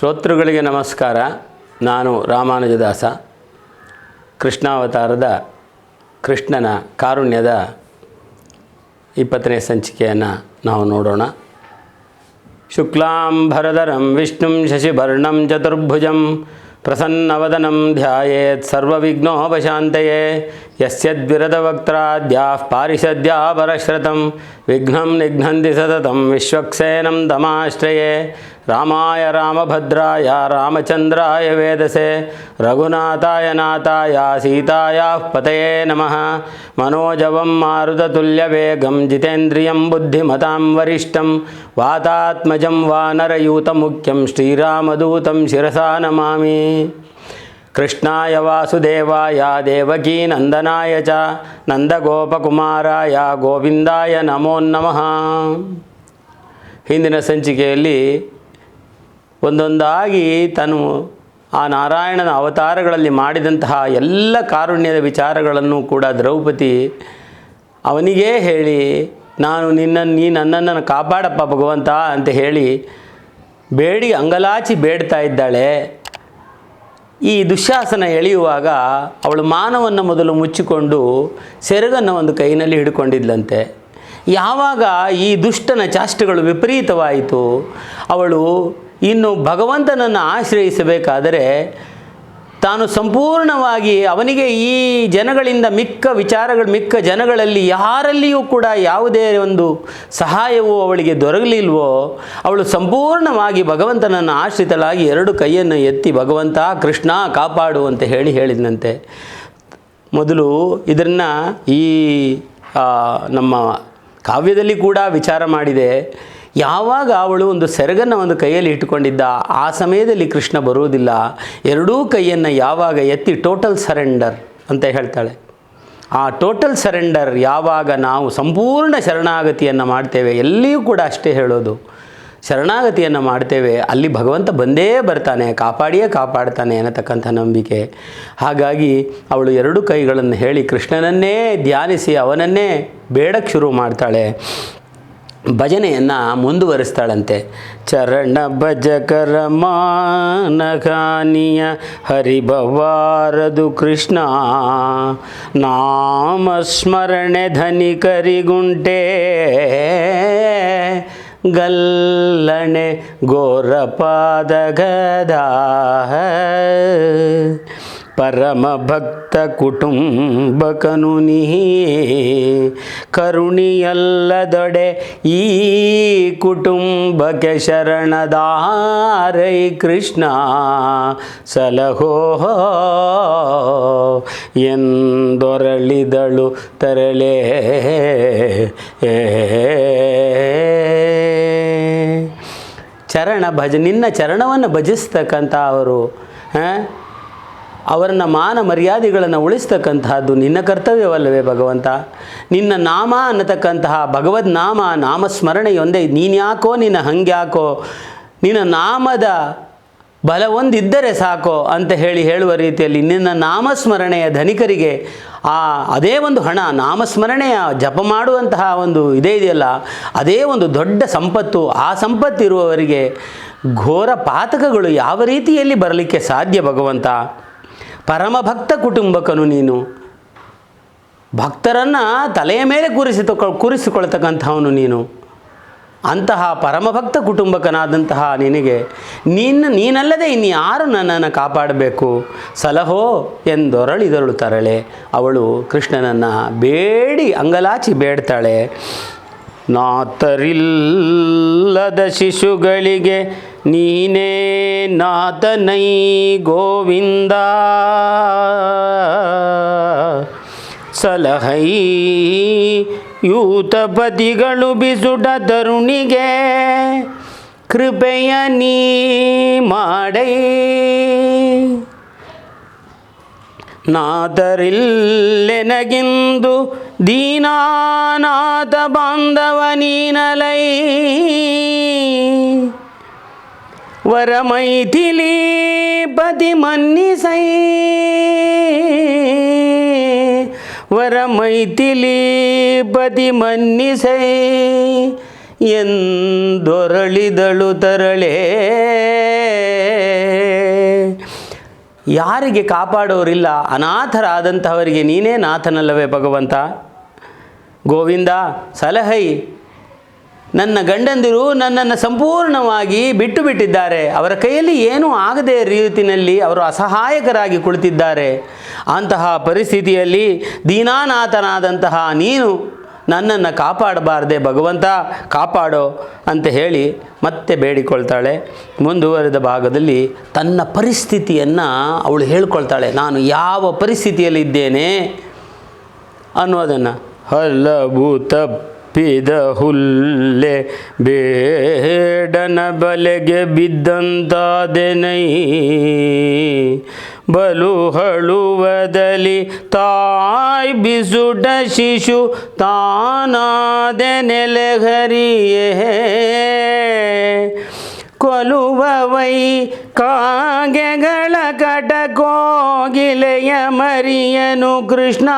ಶ್ರೋತೃಗಳಿಗೆ ನಮಸ್ಕಾರ. ನಾನು ರಾಮಾನುಜದಾಸ. ಕೃಷ್ಣಾವತಾರದ ಕೃಷ್ಣನ ಕಾರುಣ್ಯದ 20ನೇ ಸಂಚಿಕೆಯನ್ನು ನಾವು ನೋಡೋಣ. ಶುಕ್ಲಾಂಬರಧರಂ ವಿಷ್ಣುಂ ಶಶಿವರ್ಣಂ ಚತುರ್ಭುಜಂ ಪ್ರಸನ್ನವದನಂ ಧ್ಯಾಯೇತ್ ಸರ್ವವಿಘ್ನೋಪಶಾಂತಯೇ. ಯಸ್ಯದ್ವಿರದವಕ್ತ್ರಾದ್ಯಾಃ ಪಾರಿಷದ್ಯಾಪರಶ್ರತಂ ವಿಘ್ನಂ ನಿಘ್ನಂತಿ ಸತತಂ ವಿಶ್ವಕ್ಸೇನಂ ತಮಾಶ್ರಯೇ. ರಾಮಾಯ ರಾಮಭದ್ರಾಯ ರಾಮಚಂದ್ರಾಯ ವೇದಸೆ ರಘುನಾಥಾಯ ನಾಥಾಯ ಸೀತಾಯಾಃ ಪತಯೇ ನಮಃ. ಮನೋಜವಂ ಮಾರುತತುಲ್ಯವೇಗಂ ಜಿತೇಂದ್ರಿಯಂ ಬುದ್ಧಿಮತಾಂ ವರಿಷ್ಠಂ ವಾತಾತ್ಮಜಂ ವಾನರಯೂತಮುಖ್ಯಂ ಶ್ರೀರಾಮದೂತಂ ಶಿರಸಾ ನಮಾಮಿ. ಕೃಷ್ಣಾಯ ವಾಸುದೇವಾಯ ದೇವಕೀ ನಂದನಾಯ ಚ ನಂದಗೋಪಕುಮಾರಾಯ ಗೋವಿಂದಾಯ ನಮೋ ನಮಃ. ಹಿಂದಿನ ಸಂಚಿಕೆಯಲ್ಲಿ ಒಂದೊಂದಾಗಿ ತಾನು ಆ ನಾರಾಯಣನ ಅವತಾರಗಳಲ್ಲಿ ಮಾಡಿದಂತಹ ಎಲ್ಲ ಕಾರುಣ್ಯದ ವಿಚಾರಗಳನ್ನು ಕೂಡ ದ್ರೌಪದಿ ಅವನಿಗೇ ಹೇಳಿ, ನೀ ನನ್ನನ್ನು ಕಾಪಾಡಪ್ಪ ಭಗವಂತ ಅಂತ ಹೇಳಿ ಬೇಡಿ ಅಂಗಲಾಚಿ ಬೇಡ್ತಾ ಇದ್ದಾಳೆ. ಈ ದುಶ್ಯಾಸನ ಎಳೆಯುವಾಗ ಅವಳು ಮಾನವನ್ನು ಮೊದಲು ಮುಚ್ಚಿಕೊಂಡು ಸೆರಗನ್ನು ಒಂದು ಕೈನಲ್ಲಿ ಹಿಡ್ಕೊಂಡಿದ್ಲಂತೆ. ಯಾವಾಗ ಈ ದುಷ್ಟನ ಚಾಷ್ಟಗಳು ವಿಪರೀತವಾಯಿತು, ಅವಳು ಇನ್ನು ಭಗವಂತನನ್ನು ಆಶ್ರಯಿಸಬೇಕಾದರೆ ತಾನು ಸಂಪೂರ್ಣವಾಗಿ ಅವನಿಗೆ ಈ ಜನಗಳಿಂದ ಮಿಕ್ಕ ಜನಗಳಲ್ಲಿ ಯಾರಲ್ಲಿಯೂ ಕೂಡ ಯಾವುದೇ ಒಂದು ಸಹಾಯವೂ ಅವಳಿಗೆ ದೊರಕಲಿಲ್ವೋ, ಅವಳು ಸಂಪೂರ್ಣವಾಗಿ ಭಗವಂತನನ್ನು ಆಶ್ರಿತಳಾಗಿ 2 ಕೈಯನ್ನು ಎತ್ತಿ ಭಗವಂತ ಕೃಷ್ಣ ಕಾಪಾಡು ಅಂತ ಹೇಳಿದಂತೆ. ಮೊದಲು ಇದನ್ನು ಈ ನಮ್ಮ ಕಾವ್ಯದಲ್ಲಿ ಕೂಡ ವಿಚಾರ ಮಾಡಿದೆ. ಯಾವಾಗ ಅವಳು ಒಂದು ಸೆರಗನ್ನು ಒಂದು ಕೈಯಲ್ಲಿ ಇಟ್ಟುಕೊಂಡಿದ್ದ ಆ ಸಮಯದಲ್ಲಿ ಕೃಷ್ಣ ಬರುವುದಿಲ್ಲ. 2 ಕೈಯನ್ನು ಯಾವಾಗ ಎತ್ತಿ ಟೋಟಲ್ ಸರೆಂಡರ್ ಅಂತ ಹೇಳ್ತಾಳೆ. ಆ ಟೋಟಲ್ ಸರೆಂಡರ್ ಯಾವಾಗ ನಾವು ಸಂಪೂರ್ಣ ಶರಣಾಗತಿಯನ್ನು ಮಾಡ್ತೇವೆ, ಎಲ್ಲಿಯೂ ಕೂಡ ಅಷ್ಟೇ ಹೇಳೋದು, ಶರಣಾಗತಿಯನ್ನು ಮಾಡ್ತೇವೆ, ಅಲ್ಲಿ ಭಗವಂತ ಬಂದೇ ಬರ್ತಾನೆ, ಕಾಪಾಡಿಯೇ ಕಾಪಾಡ್ತಾನೆ ಅನ್ನತಕ್ಕಂಥ ನಂಬಿಕೆ. ಹಾಗಾಗಿ ಅವಳು 2 ಕೈಗಳನ್ನು ಹೇಳಿ ಕೃಷ್ಣನನ್ನೇ ಧ್ಯಾನಿಸಿ ಅವನನ್ನೇ ಬೇಡಕ್ಕೆ ಶುರು ಮಾಡ್ತಾಳೆ. ಭಜನೆಯನ್ನು ಮುಂದುವರಿಸ್ತಾಳಂತೆ. ಚರಣ ಭಜಕರ ಮಾನಗಾನಿಯ ಹರಿಭವಾರದು ಕೃಷ್ಣ ನಾಮಸ್ಮರಣೆ ಧನಿಕರಿಗುಂಟೆ ಗಲ್ಲಣೆ ಗೋರಪಾದ ಗದಾ ಪರಮ ಭಕ್ತ ಕುಟುಂಬಕನು ನೀ ಕರುಣಿಯಲ್ಲದೊಡೆ ಈ ಕುಟುಂಬಕ್ಕೆ ಶರಣದಾರೈ ಕೃಷ್ಣ ಸಲಹೋ ಎಂದೊರಳಿದಳು ತರಳೆ. ಚರಣ ನಿನ್ನ ಚರಣವನ್ನು ಭಜಿಸ್ತಕ್ಕಂಥ ಅವರು, ಅವರನ್ನು ಮಾನ ಮರ್ಯಾದೆಗಳನ್ನು ಉಳಿಸ್ತಕ್ಕಂತಹದ್ದು ನಿನ್ನ ಕರ್ತವ್ಯವಲ್ಲವೇ ಭಗವಂತ? ನಿನ್ನ ನಾಮ ಅನ್ನತಕ್ಕಂತಹ ಭಗವದ್ ನಾಮಸ್ಮರಣೆಯೊಂದೇ. ನೀನ್ಯಾಕೋ ನಿನ್ನ ಹಂಗ್ಯಾಕೋ, ನಿನ್ನ ನಾಮದ ಬಲ ಒಂದಿದ್ದರೆ ಸಾಕೋ ಅಂತ ಹೇಳುವ ರೀತಿಯಲ್ಲಿ ನಿನ್ನ ನಾಮಸ್ಮರಣೆಯ ಧನಿಕರಿಗೆ ಅದೇ ಒಂದು ಹಣ, ನಾಮಸ್ಮರಣೆಯ ಜಪ ಮಾಡುವಂತಹ ಒಂದು ಇದೆಯಲ್ಲ, ಅದೇ ಒಂದು ದೊಡ್ಡ ಸಂಪತ್ತು. ಆ ಸಂಪತ್ತಿರುವವರಿಗೆ ಘೋರ ಪಾತಕಗಳು ಯಾವ ರೀತಿಯಲ್ಲಿ ಬರಲಿಕ್ಕೆ ಸಾಧ್ಯ ಭಗವಂತ? ಪರಮಭಕ್ತ ಕುಟುಂಬಕನು ನೀನು, ಭಕ್ತರನ್ನು ತಲೆಯ ಮೇಲೆ ಕೂರಿಸಿಕೊಳ್ತಕ್ಕಂಥವನು ನೀನು. ಅಂತಹ ಪರಮಭಕ್ತ ಕುಟುಂಬಕನಾದಂತಹ ನಿನಗೆ ನೀನಲ್ಲದೆ ಇನ್ಯಾರು ನನ್ನನ್ನು ಕಾಪಾಡಬೇಕು? ಸಲಹೋ ಎಂದೊರಳಿದಳು ತರಳೆ. ಅವಳು ಕೃಷ್ಣನನ್ನು ಬೇಡಿ ಅಂಗಲಾಚಿ ಬೇಡ್ತಾಳೆ. ನಾತರಿಲ್ಲದ ಶಿಶುಗಳಿಗೆ ನೀನೇ ನಾಥನೈ ಗೋವಿಂದ ಸಲಹೈ ಯೂತಪತಿಗಳು ಬಿಸುಟ ತರುಣಿಗೆ ಕೃಪೆಯ ನೀ ಮಾಡೈ. ನಾದರಿಲ್ಲೆನಗಿಂದು ದೀನಾನಾಥ ಬಾಂಧವ ನೀನಲೈ ವರಮೈಥಿಲಿ ಪತಿ ಮನ್ನಿಸೈ ವರಮೈಥಿಲಿ ಪತಿ ಮನ್ನಿಸೈ ಎಂದೊರಳಿದಳು ತರಳೆ. ಯಾರಿಗೆ ಕಾಪಾಡೋರಿಲ್ಲ, ಅನಾಥರಾದಂತಹವರಿಗೆ ನೀನೇ ನಾಥನಲ್ಲವೇ ಭಗವಂತ. ಗೋವಿಂದ ಸಲಹೈ, ನನ್ನ ಗಂಡಂದಿರು ನನ್ನನ್ನು ಸಂಪೂರ್ಣವಾಗಿ ಬಿಟ್ಟು ಬಿಟ್ಟಿದ್ದಾರೆ. ಅವರ ಕೈಯಲ್ಲಿ ಏನೂ ಆಗದೇ ರೀತಿಯಲ್ಲಿ ಅವರು ಅಸಹಾಯಕರಾಗಿ ಕುಳಿತಿದ್ದಾರೆ. ಅಂತಹ ಪರಿಸ್ಥಿತಿಯಲ್ಲಿ ದೀನಾನಾಥನಾದಂತಹ ನೀನು ನನ್ನನ್ನು ಕಾಪಾಡಬಾರದೆ ಭಗವಂತ, ಕಾಪಾಡೋ ಅಂತ ಹೇಳಿ ಮತ್ತೆ ಬೇಡಿಕೊಳ್ತಾಳೆ. ಮುಂದುವರೆದ ಭಾಗದಲ್ಲಿ ತನ್ನ ಪರಿಸ್ಥಿತಿಯನ್ನು ಅವಳು ಹೇಳ್ಕೊಳ್ತಾಳೆ. ನಾನು ಯಾವ ಪರಿಸ್ಥಿತಿಯಲ್ಲಿದ್ದೇನೆ ಅನ್ನೋದನ್ನು. ಹಲವು ತಪ್ಪಿದ ಹುಲ್ಲೆ ಬೇಡನ ಬಲೆಗೆ ಬಿದ್ದಂತಾದೆನೈ, ಬಲು ಹಳುವದಲ್ಲಿ ತಾಯ್ ಬಿಸುಟ ಶಿಶು ತಾನಾದೆ ನೆಲೆಹರಿಯೇ, ಕೊಲುವವೈ ಕಾಗೆಗಳ ಕಟ ಕೋಗಿಲೆಯ ಮರಿಯನು ಕೃಷ್ಣ,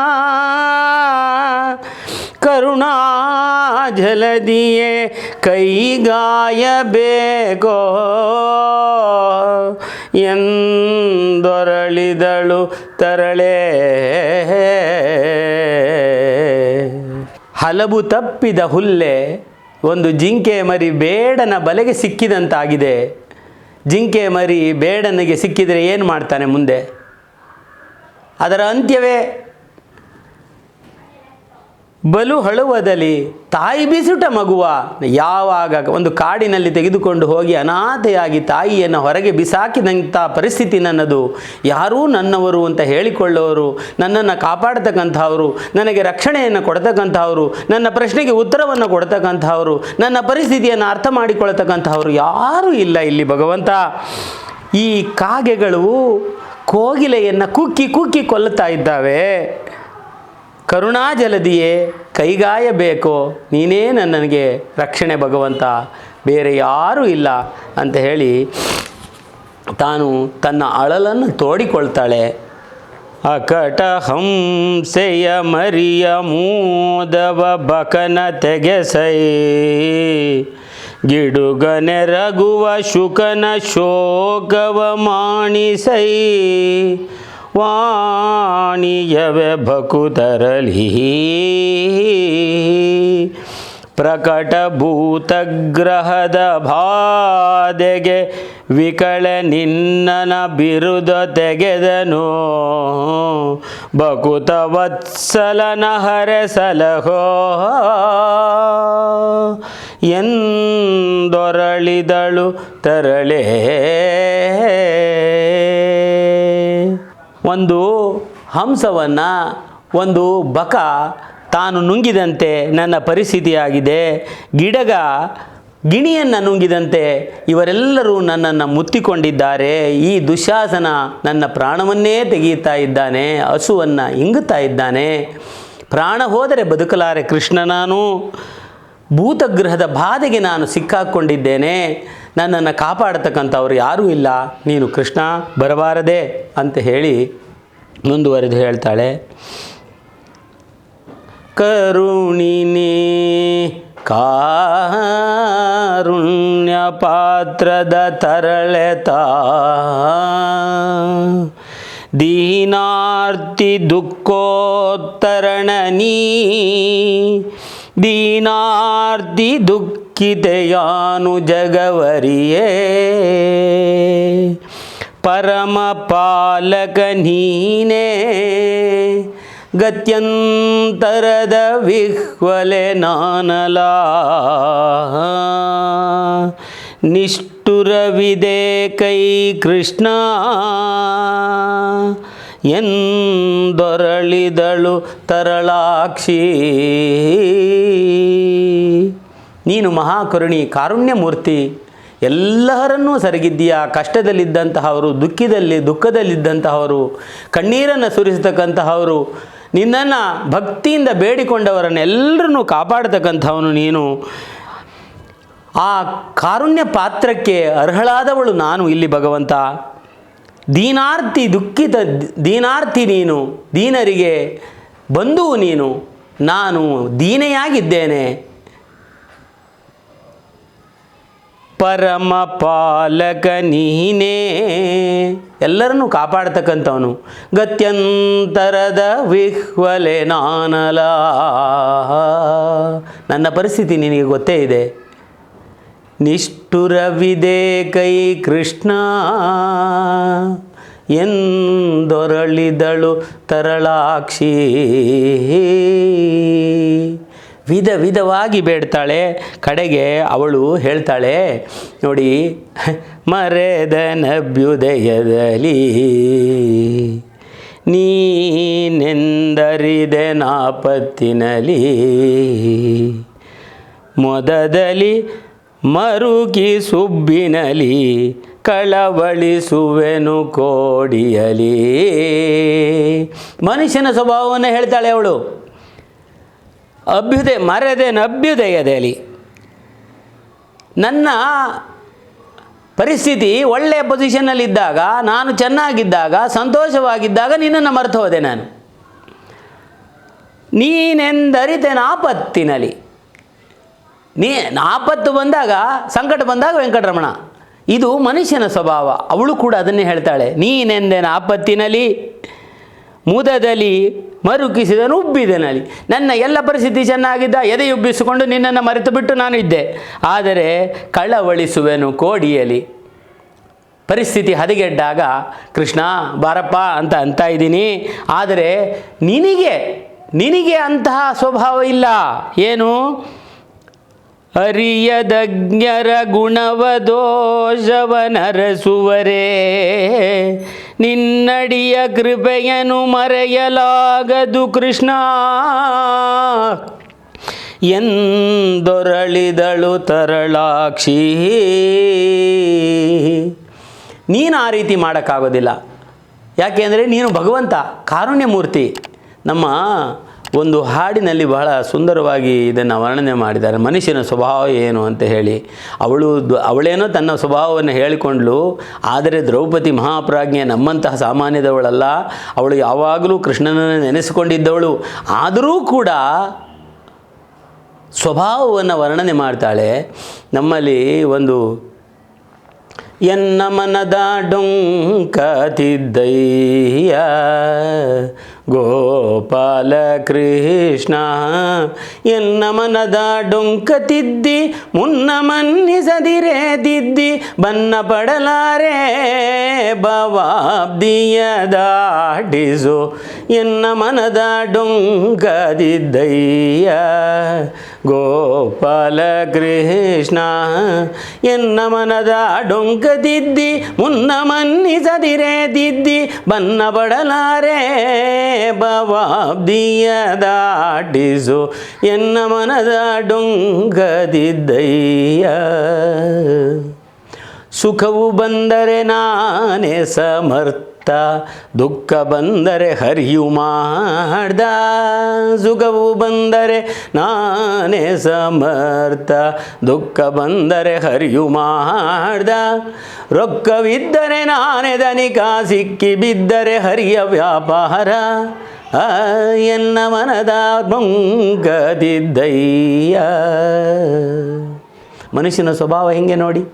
ಕರುಣಾಜಲದಿಯೇ ಕೈಗಾಯಬೇಕೋ ಎಂದೊರಳಿದಳು ತರಳೆ. ಹಲವು ತಪ್ಪಿದ ಹುಲ್ಲೆ, ಒಂದು ಜಿಂಕೆ ಮರಿ ಬೇಡನ ಬಲೆಗೆ ಸಿಕ್ಕಿದಂತಾಗಿದೆ. ಜಿಂಕೆ ಮರಿ ಬೇಡನಿಗೆ ಸಿಕ್ಕಿದರೆ ಏನು ಮಾಡ್ತಾನೆ ಮುಂದೆ? ಅದರ ಅಂತ್ಯವೇ ಬಲು ಹಳುವದಲ್ಲಿ ತಾಯಿ ಬಿಸುಟ ಮಗುವ. ಯಾವಾಗ ಒಂದು ಕಾಡಿನಲ್ಲಿ ತೆಗೆದುಕೊಂಡು ಹೋಗಿ ಅನಾಥೆಯಾಗಿ ತಾಯಿಯನ್ನು ಹೊರಗೆ ಬಿಸಾಕಿದಂಥ ಪರಿಸ್ಥಿತಿ ನನ್ನದು. ಯಾರೂ ನನ್ನವರು ಅಂತ ಹೇಳಿಕೊಳ್ಳೋರು, ನನ್ನನ್ನು ಕಾಪಾಡ್ತಕ್ಕಂಥವರು, ನನಗೆ ರಕ್ಷಣೆಯನ್ನು ಕೊಡ್ತಕ್ಕಂಥವರು, ನನ್ನ ಪ್ರಶ್ನೆಗೆ ಉತ್ತರವನ್ನು ಕೊಡ್ತಕ್ಕಂಥವರು, ನನ್ನ ಪರಿಸ್ಥಿತಿಯನ್ನು ಅರ್ಥ ಮಾಡಿಕೊಳ್ತಕ್ಕಂಥವರು ಯಾರೂ ಇಲ್ಲ ಇಲ್ಲಿ ಭಗವಂತ. ಈ ಕಾಗೆಗಳು ಕೋಗಿಲೆಯನ್ನು ಕುಕ್ಕಿ ಕುಕ್ಕಿ ಕೊಲ್ಲುತ್ತಾ ಇದ್ದಾವೆ. ಕರುಣಾಜಲದಿಯೇ ಕೈಗಾಯಬೇಕೋ, ನೀನೇ ನನಗೆ ರಕ್ಷಣೆ ಭಗವಂತ, ಬೇರೆ ಯಾರೂ ಇಲ್ಲ ಅಂತ ಹೇಳಿ ತಾನು ತನ್ನ ಅಳಲನ್ನು ತೋಡಿಕೊಳ್ತಾಳೆ. ಅಕಟ ಹಂಸೆಯ ಮರಿಯ ಮೂದವ ಬಕನ ತೆಗೆಸೈ, ಗಿಡುಗನೆರಗುವ ಶುಕನ ಶೋಕವ ಮಾಣಿಸೈ, ವಾಣಿಯವೆ ಭಕುತರಲಿ ಪ್ರಕಟ ಭೂತಗ್ರಹದ ಬಾಧೆಗೆ ವಿಕಳ ನಿನ್ನನ ಬಿರುದ ತೆಗೆದನು, ಭಕುತ ವತ್ಸಲನ ಹರೆಸಲಹೋ ಎಂದೊರಳಿದಳು ತರಳೆ. ಒಂದು ಹಂಸವನ್ನು ಒಂದು ಬಕ ತಾನು ನುಂಗಿದಂತೆ ನನ್ನ ಪರಿಸ್ಥಿತಿಯಾಗಿದೆ. ಗಿಡಗ ಗಿಣಿಯನ್ನು ನುಂಗಿದಂತೆ ಇವರೆಲ್ಲರೂ ನನ್ನನ್ನು ಮುತ್ತಿಕೊಂಡಿದ್ದಾರೆ. ಈ ದುಶ್ಯಾಸನ ನನ್ನ ಪ್ರಾಣವನ್ನೇ ತೆಗೆಯುತ್ತಾ ಇದ್ದಾನೆ, ಹಸುವನ್ನು ಇಂಗುತ್ತಾ ಇದ್ದಾನೆ. ಪ್ರಾಣ ಹೋದರೆ ಬದುಕಲಾರೆ ಕೃಷ್ಣ, ನಾನು ಭೂತಗ್ರಹದ ಬಾಧೆಗೆ ನಾನು ಸಿಕ್ಕಾಕ್ಕೊಂಡಿದ್ದೇನೆ. ನನ್ನನ್ನು ಕಾಪಾಡತಕ್ಕಂಥವ್ರು ಯಾರೂ ಇಲ್ಲ, ನೀನು ಕೃಷ್ಣ ಬರಬಾರದೆ ಅಂತ ಹೇಳಿ ಮುಂದುವರೆದು ಹೇಳ್ತಾಳೆ. ಕರುಣಿನಿ ಕಾರುಣ್ಯ ಪಾತ್ರದ ತರಳೆತಾ, ದೀನಾರ್ತಿ ದುಃಖೋತ್ತರಣನೀ, ದೀನಾರ್ತಿ ದುಃಖಿತೆಯಾನು ಜಗವರಿಯೇ, ಪರಮ ಪಾಲಕ ನೀನೇ, ಗತ್ಯಂತರದ ವಿಹ್ವಲೆ ನಾನಲ, ನಿಷ್ಠುರವಿದೆ ಕೈ ಕೃಷ್ಣ ಎಂದೊರಳಿದಳು ತರಳಾಕ್ಷಿ. ನೀನು ಮಹಾಕರುಣಿ, ಕಾರುಣ್ಯಮೂರ್ತಿ, ಎಲ್ಲರನ್ನೂ ಸರಿಗಿದ್ದೀಯಾ. ಕಷ್ಟದಲ್ಲಿದ್ದಂತಹವರು, ದುಃಖದಲ್ಲಿದ್ದಂತಹವರು, ಕಣ್ಣೀರನ್ನು ಸುರಿಸತಕ್ಕಂತಹವರು, ನಿನ್ನನ್ನು ಭಕ್ತಿಯಿಂದ ಬೇಡಿಕೊಂಡವರನ್ನೆಲ್ಲರನ್ನೂ ಕಾಪಾಡತಕ್ಕಂಥವನು ನೀನು. ಆ ಕಾರುಣ್ಯ ಪಾತ್ರಕ್ಕೆ ಅರ್ಹಳಾದವಳು ನಾನು ಇಲ್ಲಿ ಭಗವಂತ. ದೀನಾರ್ಥಿ ನೀನು, ದೀನರಿಗೆ ಬಂಧುವು ನೀನು. ನಾನು ದೀನೆಯಾಗಿದ್ದೇನೆ. ಪರಮ ಪಾಲಕ ನೀನೇ, ಎಲ್ಲರನ್ನೂ ಕಾಪಾಡ್ತಕ್ಕಂಥವನು. ಗತ್ಯಂತರದ ವಿಹ್ವಲೆ ನಾನಲ, ನನ್ನ ಪರಿಸ್ಥಿತಿ ನಿನಗೆ ಗೊತ್ತೇ ಇದೆ. ನಿಷ್ಠುರವಿದೆ ಕೈ ಕೃಷ್ಣ ಎಂದೊರಳಿದಳು ತರಳಾಕ್ಷಿ. ವಿಧ ವಿಧವಾಗಿ ಬೇಡ್ತಾಳೆ. ಕಡೆಗೆ ಅವಳು ಹೇಳ್ತಾಳೆ ನೋಡಿ, ಮರೆದನಭ್ಯುದಯದಲ್ಲಿ ನೀನೆಂದರಿದೆ ನಾಪತ್ತಿನಲಿ, ಮೊದದಲ್ಲಿ ಮರುಗಿ ಸುಬ್ಬಿನಲಿ ಕಳವಳಿಸುವೆನು ಕೋಡಿಯಲಿ. ಮನುಷ್ಯನ ಸ್ವಭಾವವನ್ನು ಹೇಳ್ತಾಳೆ ಅವಳು. ಅಭ್ಯುದಯದಲ್ಲಿ ನನ್ನ ಪರಿಸ್ಥಿತಿ ಒಳ್ಳೆಯ ಪೊಸಿಷನ್ನಲ್ಲಿದ್ದಾಗ, ನಾನು ಚೆನ್ನಾಗಿದ್ದಾಗ, ಸಂತೋಷವಾಗಿದ್ದಾಗ ನಿನ್ನನ್ನು ಮರೆತು ಹೋದೆ ನಾನು. ನೀನೆಂದರಿತೆ ನಾಪತ್ತಿನಲ್ಲಿ, ಆಪತ್ತು ಬಂದಾಗ, ಸಂಕಟ ಬಂದಾಗ ವೆಂಕಟರಮಣ. ಇದು ಮನುಷ್ಯನ ಸ್ವಭಾವ. ಅವಳು ಕೂಡ ಅದನ್ನೇ ಹೇಳ್ತಾಳೆ. ನೀನೆಂದೆನ ಆಪತ್ತಿನಲ್ಲಿ ಮುದದಲ್ಲಿ ಮರುಕಿಸಿದನು ಉಬ್ಬಿದನಲ್ಲಿ. ನನ್ನ ಎಲ್ಲ ಪರಿಸ್ಥಿತಿ ಚೆನ್ನಾಗಿದ್ದ, ಎದೆಯುಬ್ಬಿಸಿಕೊಂಡು ನಿನ್ನನ್ನು ಮರೆತು ಬಿಟ್ಟು ನಾನು ಇದ್ದೆ. ಆದರೆ ಕಳವಳಿಸುವೆನು ಕೋಡಿಯಲ್ಲಿ. ಪರಿಸ್ಥಿತಿ ಹದಗೆಡ್ಡಾಗ ಕೃಷ್ಣ ಬಾರಪ್ಪ ಅಂತ ಇದ್ದೀನಿ. ಆದರೆ ನಿನಗೆ ಅಂತಹ ಸ್ವಭಾವ ಇಲ್ಲ. ಏನು? ಅರಿಯದಜ್ಞರ ಗುಣವ ದೋಷವನರಸುವರೇ, ನಿನ್ನಡಿಯ ಕೃಪೆಯನು ಮರೆಯಲಾಗದು ಕೃಷ್ಣ ಎಂದೊರಳಿದಳು ತರಳಾಕ್ಷಿ. ನೀನು ಆ ರೀತಿ ಮಾಡೋಕ್ಕಾಗೋದಿಲ್ಲ. ಯಾಕೆಂದರೆ ನೀನು ಭಗವಂತ, ಕಾರುಣ್ಯಮೂರ್ತಿ. ನಮ್ಮ ಒಂದು ಹಾಡಿನಲ್ಲಿ ಬಹಳ ಸುಂದರವಾಗಿ ಇದನ್ನು ವರ್ಣನೆ ಮಾಡಿದ್ದಾರೆ, ಮನುಷ್ಯನ ಸ್ವಭಾವ ಏನು ಅಂತ ಹೇಳಿ. ಅವಳೇನೋ ತನ್ನ ಸ್ವಭಾವವನ್ನು ಹೇಳಿಕೊಂಡ್ಳು. ಆದರೆ ದ್ರೌಪದಿ ಮಹಾಪ್ರಾಜ್ಞೆ ನಮ್ಮಂತಹ ಸಾಮಾನ್ಯದವಳಲ್ಲ. ಅವಳು ಯಾವಾಗಲೂ ಕೃಷ್ಣನನ್ನು ನೆನೆಸಿಕೊಂಡಿದ್ದವಳು. ಆದರೂ ಕೂಡ ಸ್ವಭಾವವನ್ನು ವರ್ಣನೆ ಮಾಡ್ತಾಳೆ. ನಮ್ಮಲ್ಲಿ ಒಂದು ಎನ್ನ ಮನದ ಡೊಂಕತಿದ್ದಯ್ಯ ಗೋಪಾಲ ಕೃಷ್ಣ, ಎನ್ನ ಮನದ ಡೊಂಕತಿದ್ದಿ ಮುನ್ನ ಮನ್ನಿಸದಿರೇ ದಿದ್ದಿ, ಬನ್ನ ಪಡಲಾರೆ ಭವಾಬ್ದಿಯ ದಾಟಿಸು. ಎನ್ನ ಮನದ ಡೊಂಕದಿದ್ದಯ್ಯ ಗೋಪಾಲ ಕೃಷ್ಣ, ಎನ್ನ ಮನದ ಡೊಂಕದಿದ್ದಿ ಮುನ್ನ ಮನ್ನಿಸದಿರೇ ದಿದ್ದಿ, ಬನ್ನ ಪಡಲಾರೆ ಭವಾಬ್ದಿಯ ದಾಟಿಸು. ಎನ್ನ ಮನದ ಡೊಂಕದಿದ್ದಯ್ಯ. ಸುಖವು ಬಂದರೆ ನಾನೇ ಸಮರ್ಥ, ದುಃಖ ಬಂದರೆ ಹರಿಯು ಮಾಡ್ದ. ಸುಖವು ಬಂದರೆ ನಾನೇ ಸಮರ್ಥ, ದುಃಖ ಬಂದರೆ ಹರಿಯು ಮಾಡ್ದ. ರೊಕ್ಕವಿದ್ದರೆ ನಾನೇ ಧನಿಕ, ಸಿಕ್ಕಿ ಬಿದ್ದರೆ ಹರಿಯ ವ್ಯಾಪಾರ. ಎನ್ನ ಮನದ ಡೊಂಕದಿದ್ದಯ್ಯ. ಮನುಷ್ಯನ ಸ್ವಭಾವ ಹೆಂಗೆ ನೋಡಿ.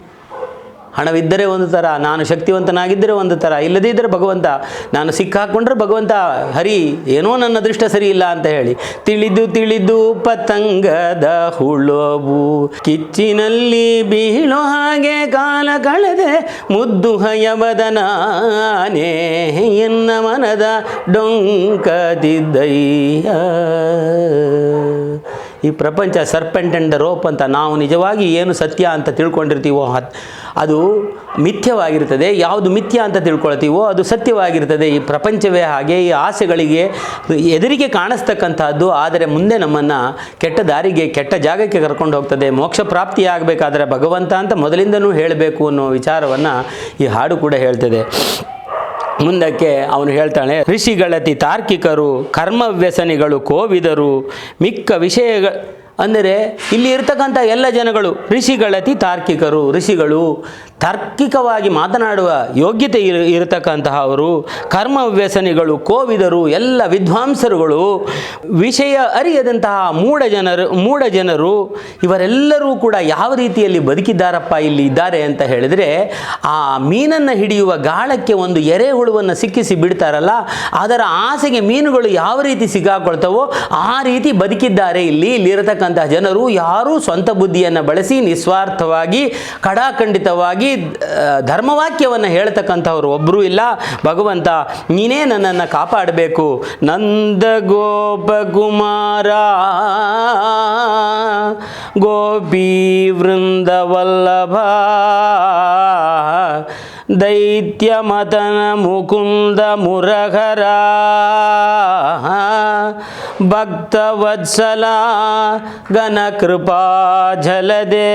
ಹಣವಿದ್ದರೆ ಒಂದು ಥರ, ನಾನು ಶಕ್ತಿವಂತನಾಗಿದ್ದರೆ ಒಂದು ಥರ, ಇಲ್ಲದಿದ್ದರೆ ಭಗವಂತ, ನಾನು ಸಿಕ್ಕಾಕೊಂಡ್ರೆ ಭಗವಂತ ಹರಿ ಏನೋ ನನ್ನ ಅದೃಷ್ಟ ಸರಿ ಇಲ್ಲ ಅಂತ ಹೇಳಿ. ತಿಳಿದು ಪತಂಗದ ಹುಳವು ಕಿಚ್ಚಿನಲ್ಲಿ ಬೀಳೋ ಹಾಗೆ ಕಾಲ ಕಳೆದೆ ಮುದ್ದು ಹಯವದನಾನೇ, ಎನ್ನ ಮನದ ಡೊಂಕದಿದ್ದಯ್ಯ. ಈ ಪ್ರಪಂಚ ಸರ್ಪೆಂಟ್ ಆ್ಯಂಡ್ ದ ರೋಪ್ ಅಂತ ನಾವು ನಿಜವಾಗಿ ಏನು ಸತ್ಯ ಅಂತ ತಿಳ್ಕೊಂಡಿರ್ತೀವೋ ಅದು ಮಿಥ್ಯವಾಗಿರ್ತದೆ. ಯಾವುದು ಮಿಥ್ಯ ಅಂತ ತಿಳ್ಕೊಳ್ತೀವೋ ಅದು ಸತ್ಯವಾಗಿರ್ತದೆ. ಈ ಪ್ರಪಂಚವೇ ಹಾಗೆ. ಈ ಆಸೆಗಳಿಗೆ ಎದುರಿಗೆ ಕಾಣಿಸ್ತಕ್ಕಂಥದ್ದು, ಆದರೆ ಮುಂದೆ ನಮ್ಮನ್ನು ಕೆಟ್ಟ ದಾರಿಗೆ, ಕೆಟ್ಟ ಜಾಗಕ್ಕೆ ಕರ್ಕೊಂಡು ಹೋಗ್ತದೆ. ಮೋಕ್ಷ ಪ್ರಾಪ್ತಿಯಾಗಬೇಕಾದ್ರೆ ಭಗವಂತ ಅಂತ ಮೊದಲಿಂದನೂ ಹೇಳಬೇಕು ಅನ್ನೋ ವಿಚಾರವನ್ನು ಈ ಹಾಡು ಕೂಡ ಹೇಳ್ತದೆ. ಮುಂದಕ್ಕೆ ಅವನು ಹೇಳ್ತಾನೆ, ಋಷಿಗಳತಿ ತಾರ್ಕಿಕರು, ಕರ್ಮವ್ಯಸನಿಗಳು ಕೋವಿದರು, ಮಿಕ್ಕ ವಿಷಯ ಅಂದರೆ ಇಲ್ಲಿ ಇರ್ತಕ್ಕಂಥ ಎಲ್ಲ ಜನಗಳು ಋಷಿಗಳತಿ ತಾರ್ಕಿಕರು, ಋಷಿಗಳು ತಾರ್ಕಿಕವಾಗಿ ಮಾತನಾಡುವ ಯೋಗ್ಯತೆ ಇರತಕ್ಕಂತಹವರು, ಕರ್ಮವ್ಯಸನಿಗಳು, ಕೋವಿದರು, ಎಲ್ಲ ವಿದ್ವಾಂಸರುಗಳು, ವಿಷಯ ಅರಿಯದಂತಹ ಮೂಢ ಜನರು ಇವರೆಲ್ಲರೂ ಕೂಡ ಯಾವ ರೀತಿಯಲ್ಲಿ ಬದುಕಿದ್ದಾರಪ್ಪ ಇಲ್ಲಿ ಇದ್ದಾರೆ ಅಂತ ಹೇಳಿದರೆ, ಆ ಮೀನನ್ನು ಹಿಡಿಯುವ ಗಾಳಕ್ಕೆ ಒಂದು ಎರೆಹುಳುವನ್ನು ಸಿಕ್ಕಿಸಿ ಬಿಡ್ತಾರಲ್ಲ, ಅದರ ಆಸೆಗೆ ಮೀನುಗಳು ಯಾವ ರೀತಿ ಸಿಕ್ಕಾಕೊಳ್ತವೋ ಆ ರೀತಿ ಬದುಕಿದ್ದಾರೆ ಇಲ್ಲಿರತಕ್ಕಂಥ ಜನರು. ಯಾರೂ ಸ್ವಂತ ಬುದ್ಧಿಯನ್ನು ಬಳಸಿ ನಿಸ್ವಾರ್ಥವಾಗಿ ಖಡಾಖಂಡಿತವಾಗಿ ಧರ್ಮವಾಕ್ಯವನ್ನು ಹೇಳ್ತಕ್ಕಂಥವ್ರು ಒಬ್ಬರೂ ಇಲ್ಲ. ಭಗವಂತ ನೀನೇ ನನ್ನನ್ನು ಕಾಪಾಡಬೇಕು. ನಂದ ಗೋಪಕುಮಾರ ಗೋಪಿ ವೃಂದವಲ್ಲಭ ದೈತ್ಯ ಮತನ ಮುಕುಂದ ಮುರಘರ ಭಕ್ತವತ್ಸಲ ಘನ ಕೃಪಾ ಜಲದೆ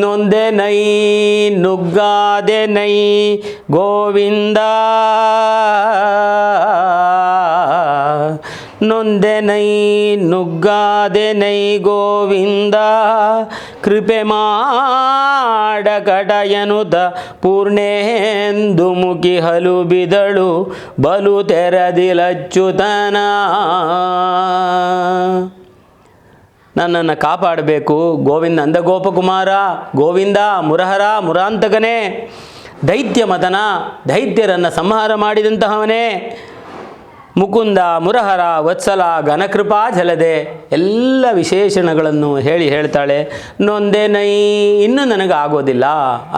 ನೊಂದೆ ನೈ ನುಗ್ಗಾದೆ ನೈ ಗೋವಿಂದ ನೊಂದೆ ನೈ ನುಗ್ಗಾದೆ ನೈ ಗೋವಿಂದ ಕೃಪೆ ಮಾಡ ಕಟಯನುತ ಪೂರ್ಣೇಂದು ಮುಖಿ ಹಲು ಬಿದಳು ಬಲು ತೆರದಿಲಚ್ಚುತನ. ನನ್ನನ್ನು ಕಾಪಾಡಬೇಕು ಗೋವಿಂದ, ನಂದಗೋಪಕುಮಾರ ಗೋವಿಂದ, ಮುರಹರ ಮುರಾಂತಕನೇ, ದೈತ್ಯ ಮತನ ದೈತ್ಯರನ್ನು ಸಂಹಾರ ಮಾಡಿದಂತಹವನೇ, ಮುಕುಂದ ಮುರಹರ ವತ್ಸಲ ಘನಕೃಪಾ ಜಲದೆ ಎಲ್ಲ ವಿಶೇಷಣಗಳನ್ನು ಹೇಳ್ತಾಳೆ. ನೊಂದೆ ನೈ ಇನ್ನೂ ನನಗೆ ಆಗೋದಿಲ್ಲ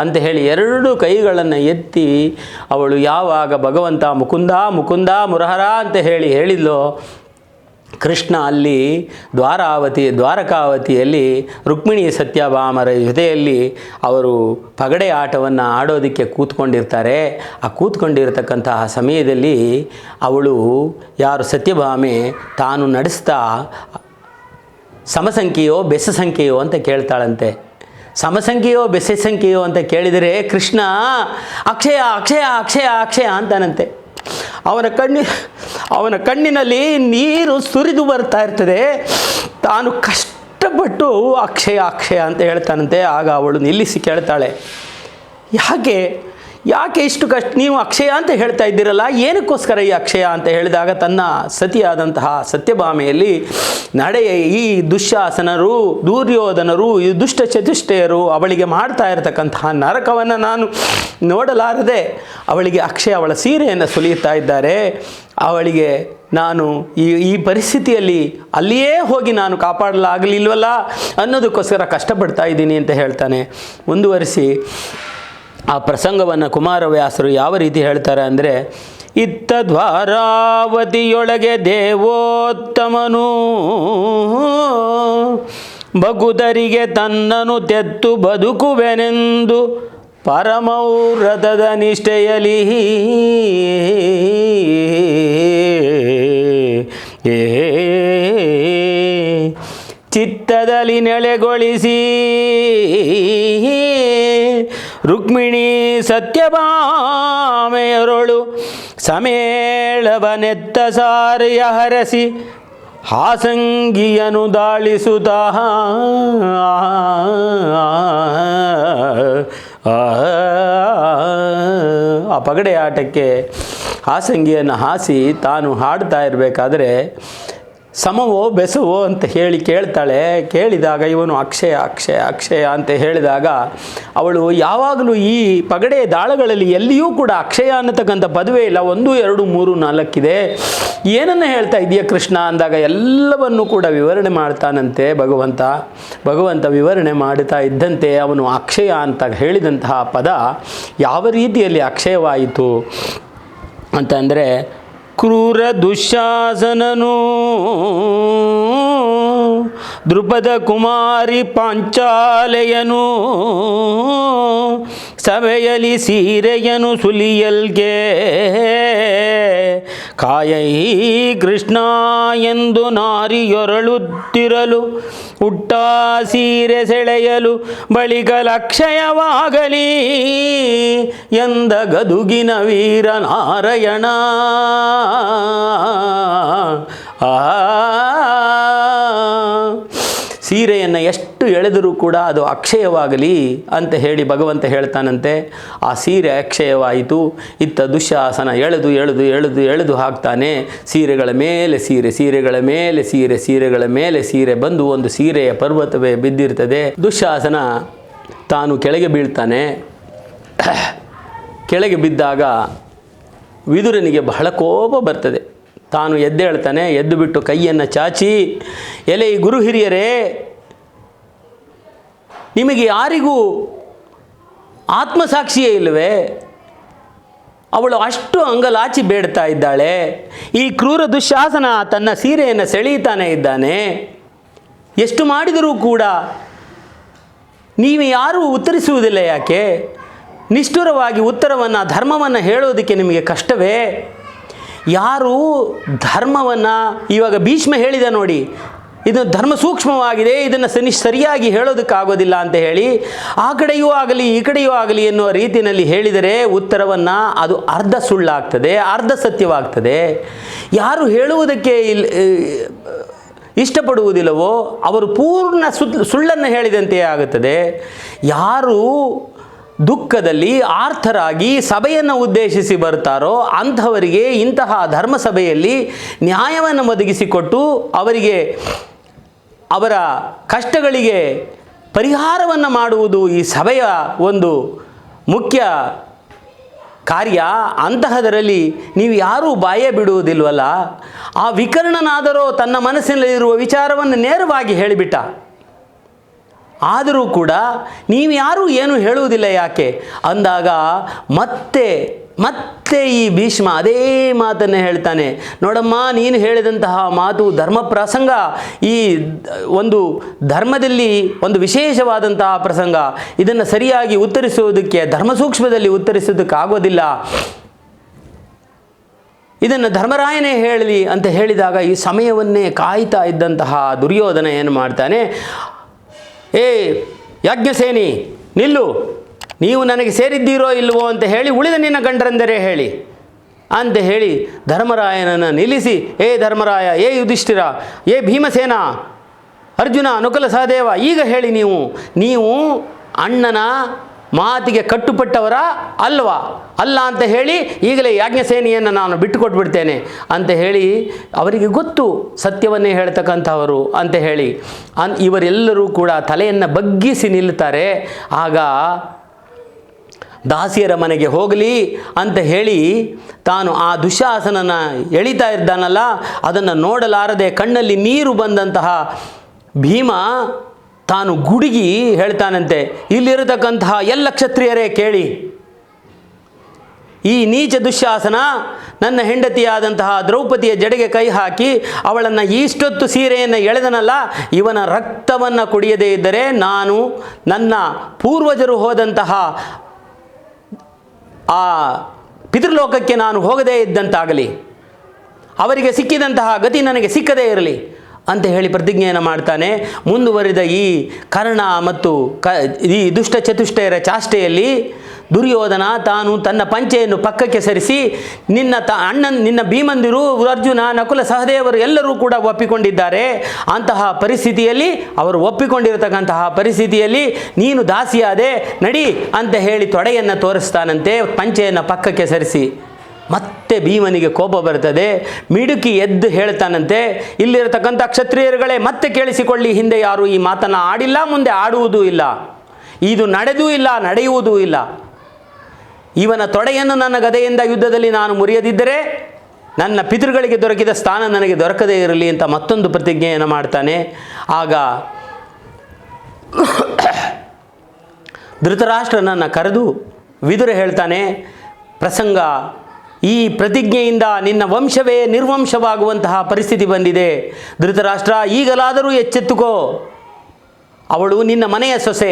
ಅಂತ ಹೇಳಿ ಎರಡು ಕೈಗಳನ್ನು ಎತ್ತಿ ಅವಳು ಯಾವಾಗ ಭಗವಂತ ಮುಕುಂದ ಮುಕುಂದ ಮುರಹರ ಅಂತ ಹೇಳಿದ್ಲೋ, ಕೃಷ್ಣ ಅಲ್ಲಿ ದ್ವಾರಕಾವತಿಯಲ್ಲಿ ರುಕ್ಮಿಣಿ ಸತ್ಯಭಾಮರ ಜೊತೆಯಲ್ಲಿ ಅವರು ಪಗಡೆ ಆಟವನ್ನು ಆಡೋದಕ್ಕೆ ಕೂತ್ಕೊಂಡಿರ್ತಾರೆ. ಆ ಕೂತ್ಕೊಂಡಿರತಕ್ಕಂತಹ ಸಮಯದಲ್ಲಿ ಅವಳು ಯಾರು ಸತ್ಯಭಾಮೆ ತಾನು ನಡೆಸ್ತಾ ಸಮಸಂಖ್ಯೆಯೋ ಬೆಸ ಸಂಖ್ಯೆಯೋ ಅಂತ ಕೇಳ್ತಾಳಂತೆ. ಸಮಸಂಖ್ಯೆಯೋ ಬೆಸ ಸಂಖ್ಯೆಯೋ ಅಂತ ಕೇಳಿದರೆ ಕೃಷ್ಣ ಅಕ್ಷಯ ಅಕ್ಷಯ ಅಕ್ಷಯ ಅಕ್ಷಯ ಅಂತಾನಂತೆ. ಅವನ ಕಣ್ಣಿನಲ್ಲಿ ನೀರು ಸುರಿದು ಬರ್ತಾ ಇರ್ತದೆ. ತಾನು ಕಷ್ಟಪಟ್ಟು ಅಕ್ಷಯ ಅಕ್ಷಯ ಅಂತ ಹೇಳ್ತಾನಂತೆ. ಆಗ ಅವಳು ನಿಲ್ಲಿಸಿ ಕೇಳ್ತಾಳೆ, ಯಾಕೆ ಇಷ್ಟು ಕಷ್ಟ, ನೀವು ಅಕ್ಷಯ ಅಂತ ಹೇಳ್ತಾ ಇದ್ದೀರಲ್ಲ, ಏನಕ್ಕೋಸ್ಕರ ಈ ಅಕ್ಷಯ ಅಂತ ಹೇಳಿದಾಗ ತನ್ನ ಸತಿಯಾದಂತಹ ಸತ್ಯಭಾಮೆಯಲ್ಲಿ ನಡೆಯ ಈ ದುಶ್ಯಾಸನರು, ದುರ್ಯೋಧನರು, ಈ ದುಷ್ಟ ಚತುಷ್ಟಯರು ಅವಳಿಗೆ ಮಾಡ್ತಾ ಇರತಕ್ಕಂತಹ ನರಕವನ್ನು ನಾನು ನೋಡಲಾರದೆ ಅವಳಿಗೆ ಅಕ್ಷಯ ಅವಳ ಸೀರೆಯನ್ನು ಸುಲಿಯುತ್ತಾ ಇದ್ದಾರೆ. ಅವಳಿಗೆ ನಾನು ಈ ಪರಿಸ್ಥಿತಿಯಲ್ಲಿ ಅಲ್ಲಿಯೇ ಹೋಗಿ ನಾನು ಕಾಪಾಡಲಾಗಲಿಲ್ವಲ್ಲ ಅನ್ನೋದಕ್ಕೋಸ್ಕರ ಕಷ್ಟಪಡ್ತಾ ಇದ್ದೀನಿ ಅಂತ ಹೇಳ್ತಾನೆ. ಮುಂದುವರಿಸಿ ಆ ಪ್ರಸಂಗವನ್ನು ಕುಮಾರವ್ಯಾಸರು ಯಾವ ರೀತಿ ಹೇಳ್ತಾರೆ ಅಂದರೆ, ಇತ್ತ ದ್ವಾರಾವತಿಯೊಳಗೆ ದೇವೋತ್ತಮನು ಭಗುದರಿಗೆ ತನ್ನನು ತೆತ್ತು ಬದುಕುವೆನೆಂದು ಪರಮೌರತದ ನಿಷ್ಠೆಯಲಿ ಚಿತ್ತದಲ್ಲಿ ನೆಲೆಗೊಳಿಸಿ ರುಕ್ಮಿಣಿ ಸತ್ಯಭಾಮೆಯರೊಳು ಸಮೇಳವನೆತ್ತ ಸಾರಿಯ ಹರಸಿ ಹಾಸಂಗಿಯನು ದಾಳಿಸುತ್ತ ಆ ಪಗಡೆ ಆಟಕ್ಕೆ ಹಾಸಂಗಿಯನ್ನು ಹಾಸಿ ತಾನು ಹಾಡ್ತಾ ಇರಬೇಕಾದ್ರೆ ಸಮವೋ ಬೆಸವೋ ಅಂತ ಕೇಳ್ತಾಳೆ. ಕೇಳಿದಾಗ ಇವನು ಅಕ್ಷಯ ಅಕ್ಷಯ ಅಕ್ಷಯ ಅಂತ ಹೇಳಿದಾಗ ಅವಳು ಯಾವಾಗಲೂ ಈ ಪಗಡೆ ದಾಳಗಳಲ್ಲಿ ಎಲ್ಲಿಯೂ ಕೂಡ ಅಕ್ಷಯ ಅನ್ನತಕ್ಕಂಥ ಪದವೇ ಇಲ್ಲ, 1 2 3 4 ಇದೆ. ಏನನ್ನು ಹೇಳ್ತಾ ಇದೆಯಾ ಕೃಷ್ಣ ಅಂದಾಗ ಎಲ್ಲವನ್ನೂ ಕೂಡ ವಿವರಣೆ ಮಾಡ್ತಾನಂತೆ ಭಗವಂತ ವಿವರಣೆ ಮಾಡ್ತಾ ಇದ್ದಂತೆ ಅವನು ಅಕ್ಷಯ ಅಂತ ಹೇಳಿದಂತಹ ಪದ ಯಾವ ರೀತಿಯಲ್ಲಿ ಅಕ್ಷಯವಾಯಿತು ಅಂತಂದರೆ, ಕ್ರೂರ ದುಶ್ಯಾಸನನು ದೃಪದ ಕುಮಾರಿ ಪಾಂಚಾಲೆಯನು ಸಭೆಯಲಿ ಸೀರೆಯನು ಸುಲಿಯಲ್ಗೆ ಕಾಯೈ ಕೃಷ್ಣ ಎಂದು ನಾರಿಯೊರಳುತ್ತಿರಲು ಹುಟ್ಟ ಸೀರೆ ಸೆಳೆಯಲು ಬಳಿಕ ಲಕ್ಷಯವಾಗಲಿ ಎಂದ ಗದುಗಿನ ವೀರ ನಾರಾಯಣ. ಆ ಸೀರೆಯನ್ನು ಎಷ್ಟು ಎಳೆದರೂ ಕೂಡ ಅದು ಅಕ್ಷಯವಾಗಲಿ ಅಂತ ಹೇಳಿ ಭಗವಂತ ಹೇಳ್ತಾನಂತೆ. ಆ ಸೀರೆ ಅಕ್ಷಯವಾಯಿತು. ಇತ್ತ ದುಶ್ಯಾಸನ ಎಳೆದು ಎಳೆದು ಎಳೆದು ಎಳೆದು ಹಾಕ್ತಾನೆ. ಸೀರೆಗಳ ಮೇಲೆ ಸೀರೆ, ಸೀರೆಗಳ ಮೇಲೆ ಸೀರೆ, ಸೀರೆಗಳ ಮೇಲೆ ಸೀರೆ ಬಂದು ಒಂದು ಸೀರೆಯ ಪರ್ವತವೇ ಬಿದ್ದಿರ್ತದೆ. ದುಶ್ಯಾಸನ ತಾನು ಕೆಳಗೆ ಬೀಳ್ತಾನೆ. ಕೆಳಗೆ ಬಿದ್ದಾಗ ವಿದುರನಿಗೆ ಬಹಳ ಕೋಪ ಬರ್ತದೆ. ತಾನು ಎದ್ದೇಳ್ತಾನೆ. ಎದ್ದು ಬಿಟ್ಟು ಕೈಯನ್ನು ಚಾಚಿ, ಎಲೆ ಗುರು ಹಿರಿಯರೇ, ನಿಮಗೆ ಯಾರಿಗೂ ಆತ್ಮಸಾಕ್ಷಿಯೇ ಇಲ್ಲವೇ? ಅವಳು ಅಷ್ಟು ಅಂಗಲಾಚಿ ಬೇಡ್ತಾ ಇದ್ದಾಳೆ. ಈ ಕ್ರೂರ ದುಶ್ಯಾಸನ ತನ್ನ ಸೀರೆಯನ್ನು ಸೆಳೀತಾನೆ ಇದ್ದಾನೆ. ಎಷ್ಟು ಮಾಡಿದರೂ ಕೂಡ ನೀವು ಯಾರೂ ಉತ್ತರಿಸುವುದಿಲ್ಲ ಯಾಕೆ? ನಿಷ್ಠುರವಾಗಿ ಉತ್ತರವನ್ನು, ಧರ್ಮವನ್ನು ಹೇಳೋದಕ್ಕೆ ನಿಮಗೆ ಕಷ್ಟವೇ? ಯಾರು ಧರ್ಮವನ್ನು, ಇವಾಗ ಭೀಷ್ಮ ಹೇಳಿದ ನೋಡಿ, ಇದು ಧರ್ಮ ಸೂಕ್ಷ್ಮವಾಗಿದೆ, ಇದನ್ನು ಸರಿಯಾಗಿ ಹೇಳೋದಕ್ಕಾಗೋದಿಲ್ಲ ಅಂತ ಹೇಳಿ ಆ ಕಡೆಯೂ ಆಗಲಿ ಈ ಕಡೆಯೂ ಆಗಲಿ ಎನ್ನುವ ರೀತಿಯಲ್ಲಿ ಹೇಳಿದರೆ ಉತ್ತರವನ್ನು ಅದು ಅರ್ಧ ಸುಳ್ಳಾಗ್ತದೆ, ಅರ್ಧ ಸತ್ಯವಾಗ್ತದೆ. ಯಾರು ಹೇಳುವುದಕ್ಕೆ ಇಷ್ಟಪಡುವುದಿಲ್ಲವೋ ಅವರು ಪೂರ್ಣ ಸುಳ್ಳನ್ನು ಹೇಳಿದಂತೆ ಆಗುತ್ತದೆ. ಯಾರು ದುಃಖದಲ್ಲಿ ಆರ್ಥರಾಗಿ ಸಭೆಯನ್ನು ಉದ್ದೇಶಿಸಿ ಬರ್ತಾರೋ ಅಂಥವರಿಗೆ ಇಂತಹ ಧರ್ಮಸಭೆಯಲ್ಲಿ ನ್ಯಾಯವನ್ನು ಒದಗಿಸಿಕೊಟ್ಟು ಅವರಿಗೆ ಅವರ ಕಷ್ಟಗಳಿಗೆ ಪರಿಹಾರವನ್ನು ಮಾಡುವುದು ಈ ಸಭೆಯ ಒಂದು ಮುಖ್ಯ ಕಾರ್ಯ. ಅಂತಹದರಲ್ಲಿ ನೀವು ಯಾರೂ ಬಾಯೇ ಬಿಡುವುದಿಲ್ವಲ್ಲ. ಆ ವಿಕರ್ಣನಾದರೋ ತನ್ನ ಮನಸ್ಸಿನಲ್ಲಿರುವ ವಿಚಾರವನ್ನು ನೇರವಾಗಿ ಹೇಳಿಬಿಟ್ಟ. ಆದರೂ ಕೂಡ ನೀವು ಯಾರೂ ಏನು ಹೇಳುವುದಿಲ್ಲ ಯಾಕೆ ಅಂದಾಗ ಮತ್ತೆ ಈ ಭೀಷ್ಮ ಅದೇ ಮಾತನ್ನೇ ಹೇಳ್ತಾನೆ. ನೋಡಮ್ಮ, ನೀನು ಹೇಳಿದಂತಹ ಮಾತು ಧರ್ಮ ಪ್ರಸಂಗ, ಈ ಒಂದು ಧರ್ಮದಲ್ಲಿ ಒಂದು ವಿಶೇಷವಾದಂತಹ ಪ್ರಸಂಗ. ಇದನ್ನು ಸರಿಯಾಗಿ ಉತ್ತರಿಸುವುದಕ್ಕೆ, ಧರ್ಮ ಸೂಕ್ಷ್ಮದಲ್ಲಿ ಉತ್ತರಿಸೋದಕ್ಕಾಗೋದಿಲ್ಲ. ಇದನ್ನು ಧರ್ಮರಾಯನೇ ಹೇಳಲಿ ಅಂತ ಹೇಳಿದಾಗ ಈ ಸಮಯವನ್ನೇ ಕಾಯ್ತಾ ಇದ್ದಂತಹ ದುರ್ಯೋಧನ ಏನು ಮಾಡ್ತಾನೆ, ಏ ಯಾಜ್ಞಸೇನಿ ನಿಲ್ಲು, ನೀವು ನನಗೆ ಸೇರಿದ್ದೀರೋ ಇಲ್ವೋ ಅಂತ ಹೇಳಿ ಉಳಿದ ನಿನ್ನ ಗಂಡರೆಂದರೆ ಹೇಳಿ ಅಂತ ಹೇಳಿ ಧರ್ಮರಾಯನನ್ನು ನಿಲ್ಲಿಸಿ, ಏ ಧರ್ಮರಾಯ, ಏ ಯುಧಿಷ್ಠಿರ, ಏ ಭೀಮಸೇನ, ಅರ್ಜುನ, ನಕುಲ ಸಹದೇವ, ಈಗ ಹೇಳಿ ನೀವು ಅಣ್ಣನ ಮಾತಿಗೆ ಕಟ್ಟುಪಟ್ಟವರ ಅಲ್ವಾ? ಅಲ್ಲ ಅಂತ ಹೇಳಿ ಈಗಲೇ ಯಾಜ್ಞಸೇನಿಯನ್ನು ನಾನು ಬಿಟ್ಟುಕೊಟ್ಬಿಡ್ತೇನೆ ಅಂತ ಹೇಳಿ ಅವರಿಗೆ ಗೊತ್ತು ಸತ್ಯವನ್ನೇ ಹೇಳ್ತಕ್ಕಂಥವರು ಅಂತ ಹೇಳಿ ಇವರೆಲ್ಲರೂ ಕೂಡ ತಲೆಯನ್ನು ಬಗ್ಗಿಸಿ ನಿಲ್ಲುತ್ತಾರೆ. ಆಗ ದಾಸಿಯರ ಮನೆಗೆ ಹೋಗಲಿ ಅಂತ ಹೇಳಿ ತಾನು ಆ ದುಶ್ಯಾಸನನ ಎಳಿತಾ ಇದ್ದಾನಲ್ಲ, ಅದನ್ನು ನೋಡಲಾರದೆ ಕಣ್ಣಲ್ಲಿ ನೀರು ಬಂದಂತಹ ಭೀಮ ತಾನು ಗುಡುಗಿ ಹೇಳ್ತಾನಂತೆ, ಇಲ್ಲಿರತಕ್ಕಂತಹ ಎಲ್ಲ ಕ್ಷತ್ರಿಯರೇ ಕೇಳಿ, ಈ ನೀಚ ದುಶ್ಯಾಸನ ನನ್ನ ಹೆಂಡತಿಯಾದಂತಹ ದ್ರೌಪದಿಯ ಜಡೆಗೆ ಕೈ ಹಾಕಿ ಅವಳನ್ನು ಇಷ್ಟೊತ್ತು ಸೀರೆಯನ್ನು ಎಳೆದನಲ್ಲ, ಇವನ ರಕ್ತವನ್ನು ಕುಡಿಯದೇ ಇದ್ದರೆ ನಾನು ನನ್ನ ಪೂರ್ವಜರು ಹೋದಂತಹ ಆ ಪಿತೃಲೋಕಕ್ಕೆ ನಾನು ಹೋಗದೇ ಇದ್ದಂತಾಗಲಿ, ಅವರಿಗೆ ಸಿಕ್ಕಿದಂತಹ ಗತಿ ನನಗೆ ಸಿಕ್ಕದೇ ಇರಲಿ ಅಂತ ಹೇಳಿ ಪ್ರತಿಜ್ಞೆಯನ್ನು ಮಾಡ್ತಾನೆ. ಮುಂದುವರಿದ ಈ ಕರ್ಣ ಮತ್ತು ಈ ದುಷ್ಟ ಚತುಷ್ಟಯರ ಚಾಷ್ಟೆಯಲ್ಲಿ ದುರ್ಯೋಧನ ತಾನು ತನ್ನ ಪಂಚೆಯನ್ನು ಪಕ್ಕಕ್ಕೆ ಸರಿಸಿ ನಿನ್ನ ಭೀಮಂದಿರು, ಅರ್ಜುನ, ನಕುಲ ಸಹದೇವರು ಎಲ್ಲರೂ ಕೂಡ ಒಪ್ಪಿಕೊಂಡಿದ್ದಾರೆ. ಅಂತಹ ಪರಿಸ್ಥಿತಿಯಲ್ಲಿ, ಅವರು ಒಪ್ಪಿಕೊಂಡಿರತಕ್ಕಂತಹ ಪರಿಸ್ಥಿತಿಯಲ್ಲಿ ನೀನು ದಾಸಿಯಾದೆ ನಡಿ ಅಂತ ಹೇಳಿ ತೊಡೆಯನ್ನು ತೋರಿಸ್ತಾನಂತೆ ಪಂಚೆಯನ್ನು ಪಕ್ಕಕ್ಕೆ ಸರಿಸಿ. ಮತ್ತೆ ಭೀಮನಿಗೆ ಕೋಪ ಬರ್ತದೆ. ಮಿಡುಕಿ ಎದ್ದು ಹೇಳ್ತಾನಂತೆ, ಇಲ್ಲಿರತಕ್ಕಂಥ ಕ್ಷತ್ರಿಯರುಗಳೇ ಮತ್ತೆ ಕೇಳಿಸಿಕೊಳ್ಳಿ, ಹಿಂದೆ ಯಾರು ಈ ಮಾತನ್ನು ಆಡಿಲ್ಲ, ಮುಂದೆ ಆಡುವುದೂ ಇಲ್ಲ, ಇದು ನಡೆದೂ ಇಲ್ಲ, ನಡೆಯುವುದೂ ಇಲ್ಲ. ಇವನ ತೊಡೆಯನ್ನು ನನ್ನ ಗದೆಯಿಂದ ಯುದ್ಧದಲ್ಲಿ ನಾನು ಮುರಿಯದಿದ್ದರೆ ನನ್ನ ಪಿತೃಗಳಿಗೆ ದೊರಕಿದ ಸ್ಥಾನ ನನಗೆ ದೊರಕದೇ ಇರಲಿ ಅಂತ ಮತ್ತೊಂದು ಪ್ರತಿಜ್ಞೆಯನ್ನು ಮಾಡ್ತಾನೆ. ಆಗ ಧೃತರಾಷ್ಟ್ರನನ್ನು ಕರೆದು ವಿದುರ ಹೇಳ್ತಾನೆ, ಪ್ರಸಂಗ ಈ ಪ್ರತಿಜ್ಞೆಯಿಂದ ನಿನ್ನ ವಂಶವೇ ನಿರ್ವಂಶವಾಗುವಂತಹ ಪರಿಸ್ಥಿತಿ ಬಂದಿದೆ. ಧೃತರಾಷ್ಟ್ರ, ಈಗಲಾದರೂ ಎಚ್ಚೆತ್ತುಕೋ, ಅವಳು ನಿನ್ನ ಮನೆಯ ಸೊಸೆ,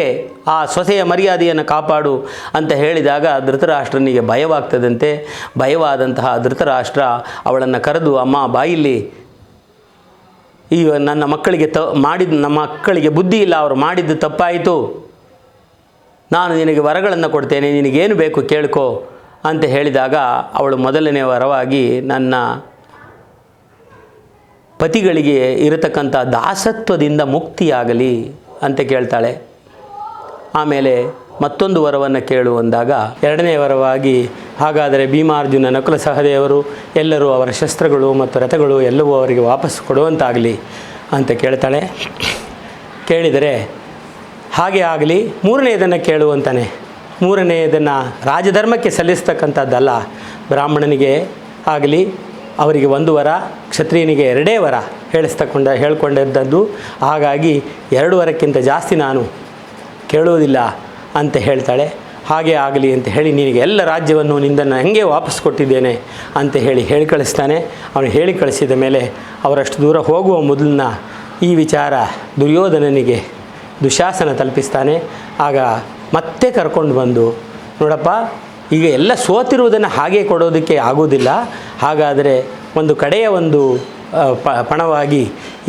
ಆ ಸೊಸೆಯ ಮರ್ಯಾದೆಯನ್ನು ಕಾಪಾಡು ಅಂತ ಹೇಳಿದಾಗ ಧೃತರಾಷ್ಟ್ರನಿಗೆ ಭಯವಾಗ್ತದಂತೆ. ಭಯವಾದಂತಹ ಧೃತರಾಷ್ಟ್ರ ಅವಳನ್ನು ಕರೆದು, ಅಮ್ಮ ಬಾಯಿಲ್ಲಿ, ಈಗ ನನ್ನ ಮಕ್ಕಳಿಗೆ ನಮ್ಮ ಮಕ್ಕಳಿಗೆ ಬುದ್ಧಿ ಇಲ್ಲ, ಅವರು ಮಾಡಿದ್ದು ತಪ್ಪಾಯಿತು, ನಾನು ನಿನಗೆ ವರಗಳನ್ನು ಕೊಡ್ತೇನೆ, ನಿನಗೇನು ಬೇಕು ಕೇಳ್ಕೋ ಅಂತ ಹೇಳಿದಾಗ ಅವಳು ಮೊದಲನೇ ವರವಾಗಿ, ನನ್ನ ಪತಿಗಳಿಗೆ ಇರತಕ್ಕಂಥ ದಾಸತ್ವದಿಂದ ಮುಕ್ತಿಯಾಗಲಿ ಅಂತ ಕೇಳ್ತಾಳೆ. ಆಮೇಲೆ ಮತ್ತೊಂದು ವರವನ್ನು ಕೇಳು ಅಂದಾಗ ಎರಡನೇ ವರವಾಗಿ, ಹಾಗಾದರೆ ಭೀಮಾರ್ಜುನ ನಕುಲ ಸಹದೇವರು ಎಲ್ಲರೂ ಅವರ ಶಸ್ತ್ರಗಳು ಮತ್ತು ರಥಗಳು ಎಲ್ಲವೂ ಅವರಿಗೆ ವಾಪಸ್ ಕೊಡುವಂತಾಗಲಿ ಅಂತ ಕೇಳ್ತಾಳೆ. ಕೇಳಿದರೆ ಹಾಗೆ ಆಗಲಿ. ಮೂರನೆಯದನ್ನು ಕೇಳು ಅಂತಾನೆ. ಮೂರನೆಯದನ್ನು ರಾಜಧರ್ಮಕ್ಕೆ ಸಲ್ಲಿಸ್ತಕ್ಕಂಥದ್ದಲ್ಲ, ಬ್ರಾಹ್ಮಣನಿಗೆ ಆಗಲಿ ಅವರಿಗೆ 1 ವರ, ಕ್ಷತ್ರಿಯನಿಗೆ 2 ವರ ಹೇಳ್ಕೊಂಡಿದ್ದದ್ದು. ಹಾಗಾಗಿ 2 ವರಕ್ಕಿಂತ ಜಾಸ್ತಿ ನಾನು ಕೇಳುವುದಿಲ್ಲ ಅಂತ ಹೇಳ್ತಾಳೆ. ಹಾಗೆ ಆಗಲಿ ಅಂತ ಹೇಳಿ, ನಿನಗೆ ಎಲ್ಲ ರಾಜ್ಯವನ್ನು ನಿಂದನ್ನು ಹೆಂಗೆ ವಾಪಸ್ ಕೊಟ್ಟಿದ್ದೇನೆ ಅಂತ ಹೇಳಿ ಕಳಿಸ್ತಾನೆ. ಅವನು ಹೇಳಿ ಕಳಿಸಿದ ಮೇಲೆ ಅವರಷ್ಟು ದೂರ ಹೋಗುವ ಮೊದಲನ್ನ ಈ ವಿಚಾರ ದುರ್ಯೋಧನನಿಗೆ ದುಶಾಸನ ತಲುಪಿಸ್ತಾನೆ. ಆಗ ಮತ್ತೆ ಕರ್ಕೊಂಡು ಬಂದು, ನೋಡಪ್ಪ, ಈಗ ಎಲ್ಲ ಸೋತಿರುವುದನ್ನು ಹಾಗೆ ಕೊಡೋದಕ್ಕೆ ಆಗೋದಿಲ್ಲ, ಹಾಗಾದರೆ ಒಂದು ಕಡೆಯ ಒಂದು ಪಣವಾಗಿ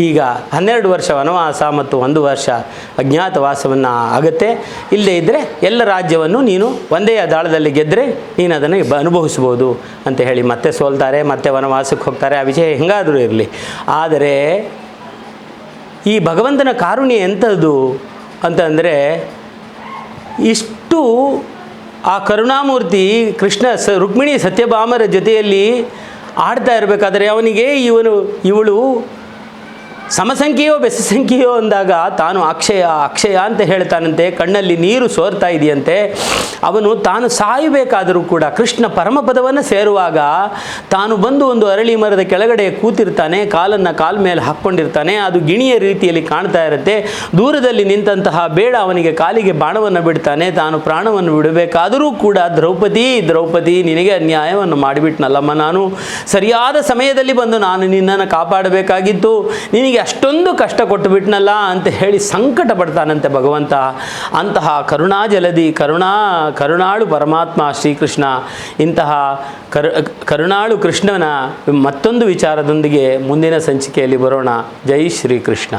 ಈಗ 12 ವರ್ಷ ವನವಾಸ ಮತ್ತು 1 ವರ್ಷ ಅಜ್ಞಾತವಾಸವನ್ನು ಆಗುತ್ತೆ. ಇಲ್ಲದೇ ಇದ್ದರೆ ಎಲ್ಲ ರಾಜ್ಯವನ್ನು ನೀನು ಒಂದೇ ದಾಳದಲ್ಲಿ ಗೆದ್ದರೆ ನೀನು ಅದನ್ನು ಅನುಭವಿಸ್ಬೋದು ಅಂತ ಹೇಳಿ ಮತ್ತೆ ಸೋಲ್ತಾರೆ, ಮತ್ತೆ ವನವಾಸಕ್ಕೆ ಹೋಗ್ತಾರೆ. ಆ ವಿಷಯ ಹೆಂಗಾದರೂ ಇರಲಿ. ಆದರೆ ಈ ಭಗವಂತನ ಕಾರುಣ್ಯ ಎಂಥದ್ದು ಅಂತಂದರೆ, ಇಷ್ಟು ಆ ಕರುಣಾಮೂರ್ತಿ ಕೃಷ್ಣ ರುಕ್ಮಿಣಿ ಸತ್ಯಭಾಮರ ಜೊತೆಯಲ್ಲಿ ಆಡ್ತಾ ಇರಬೇಕಾದ್ರೆ ಅವನಿಗೆ ಇವಳು ಸಮಸಂಖ್ಯೆಯೋ ಬೆಸಸಂಖ್ಯೆಯೋ ಅಂದಾಗ ತಾನು ಅಕ್ಷಯ ಅಂತ ಹೇಳ್ತಾನಂತೆ. ಕಣ್ಣಲ್ಲಿ ನೀರು ಸೋರ್ತಾ ಇದೆಯಂತೆ. ಅವನು ತಾನು ಸಾಯಬೇಕಾದರೂ ಕೂಡ ಕೃಷ್ಣ ಪರಮಪದವನ್ನು ಸೇರುವಾಗ ತಾನು ಬಂದು ಒಂದು ಅರಳಿ ಮರದ ಕೆಳಗಡೆ ಕೂತಿರ್ತಾನೆ, ಕಾಲನ್ನು ಕಾಲ ಮೇಲೆ ಹಾಕ್ಕೊಂಡಿರ್ತಾನೆ. ಅದು ಗಿಣಿಯ ರೀತಿಯಲ್ಲಿ ಕಾಣ್ತಾ ಇರುತ್ತೆ. ದೂರದಲ್ಲಿ ನಿಂತಹ ಬೇಡ ಅವನಿಗೆ ಕಾಲಿಗೆ ಬಾಣವನ್ನು ಬಿಡ್ತಾನೆ. ತಾನು ಪ್ರಾಣವನ್ನು ಬಿಡಬೇಕಾದರೂ ಕೂಡ ದ್ರೌಪದಿ ನಿನಗೆ ಅನ್ಯಾಯವನ್ನು ಮಾಡಿಬಿಟ್ನಲ್ಲಮ್ಮ, ನಾನು ಸರಿಯಾದ ಸಮಯದಲ್ಲಿ ಬಂದು ನಾನು ನಿನ್ನನ್ನು ಕಾಪಾಡಬೇಕಾಗಿತ್ತು, ನಿನಗೆ ಅಷ್ಟೊಂದು ಕಷ್ಟ ಕೊಟ್ಟು ಬಿಟ್ನಲ್ಲ ಅಂತ ಹೇಳಿ ಸಂಕಟ ಪಡ್ತಾನಂತೆ ಭಗವಂತ. ಅಂತಹ ಕರುಣಾಜಲದಿ ಕರುಣಾಳು ಪರಮಾತ್ಮ ಶ್ರೀಕೃಷ್ಣ. ಇಂತಹ ಕರುಣಾಳು ಕೃಷ್ಣನ ಮತ್ತೊಂದು ವಿಚಾರದೊಂದಿಗೆ ಮುಂದಿನ ಸಂಚಿಕೆಯಲ್ಲಿ ಬರೋಣ. ಜೈ ಶ್ರೀಕೃಷ್ಣ.